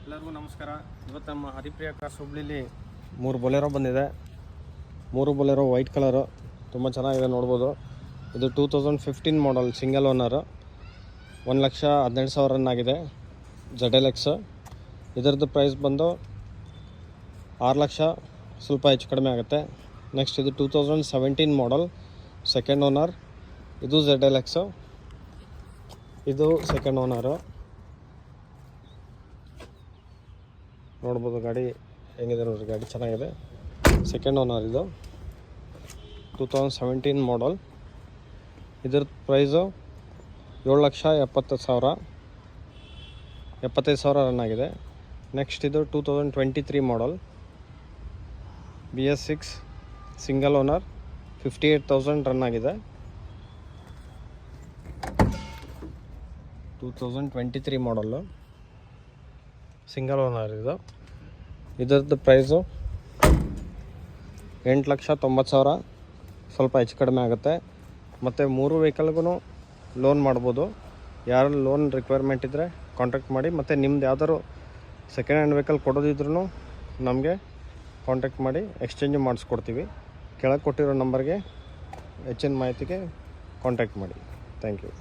ಎಲ್ಲರಿಗೂ ನಮಸ್ಕಾರ. ಇವತ್ತು ನಮ್ಮ ಹರಿಪ್ರಿಯ ಕಾರ್ಸ್ ಹುಬ್ಳಿಲಿ 3 ಬೊಲೆರೋ ಬಂದಿದೆ. 3 ಬೊಲೆರೋ ವೈಟ್ ಕಲರು, ತುಂಬ ಚೆನ್ನಾಗಿದೆ ನೋಡ್ಬೋದು. ಇದು 2015 ಮಾಡಲ್, ಸಿಂಗಲ್ ಓನರು, 1,17,000 ರನ್ ಆಗಿದೆ. ZLX. ಇದರದ್ದು ಪ್ರೈಸ್ ಬಂದು 6 ಲಕ್ಷ ಸ್ವಲ್ಪ ಹೆಚ್ಚು ಕಡಿಮೆ ಆಗುತ್ತೆ. ನೆಕ್ಸ್ಟ್ ಇದು 2017 ಮಾಡಲ್, ಸೆಕೆಂಡ್ ಓನರ್. ಇದು ZLX, ಇದು ಸೆಕೆಂಡ್ ಓನರು. ನೋಡ್ಬೋದು ಗಾಡಿ ಹೆಂಗಿದೆ ನೋಡ್ರಿ, ಗಾಡಿ ಚೆನ್ನಾಗಿದೆ. ಸೆಕೆಂಡ್ ಓನರ್ ಇದು, 2017 ಮಾಡಲ್. ಇದ್ರ ಪ್ರೈಸು 7,70,000, 75,000 ರನ್ ಆಗಿದೆ. ನೆಕ್ಸ್ಟ್ ಇದು 2023 ಮಾಡಲ್, BS6 ಸಿಂಗಲ್ ಓನರ್, 58,000 ರನ್ ಆಗಿದೆ. 2023 ಮಾಡಲ್ಲು, ಸಿಂಗಲ್ ಓನರ್ ಇದು. ಇದರದ್ದು ಪ್ರೈಸು 8,90,000, ಸ್ವಲ್ಪ ಹೆಚ್ಚು ಕಡಿಮೆ ಆಗುತ್ತೆ. ಮತ್ತು 3 ವೆಹಿಕಲ್ಗೂ ಲೋನ್ ಮಾಡ್ಬೋದು. ಯಾರು ಲೋನ್ ರಿಕ್ವೈರ್ಮೆಂಟ್ ಇದ್ದರೆ ಕಾಂಟ್ಯಾಕ್ಟ್ ಮಾಡಿ. ಮತ್ತು ನಿಮ್ದು ಯಾವ್ದಾದ್ರು ಸೆಕೆಂಡ್ ಹ್ಯಾಂಡ್ ವೆಹಿಕಲ್ ಕೊಡೋದಿದ್ರೂ ನಮಗೆ ಕಾಂಟ್ಯಾಕ್ಟ್ ಮಾಡಿ, ಎಕ್ಸ್ಚೇಂಜ್ ಮಾಡಿಸ್ಕೊಡ್ತೀವಿ. ಕೆಳಗೆ ಕೊಟ್ಟಿರೋ ನಂಬರ್ಗೆ ಹೆಚ್ಚಿನ ಮಾಹಿತಿಗೆ ಕಾಂಟ್ಯಾಕ್ಟ್ ಮಾಡಿ. Thank you.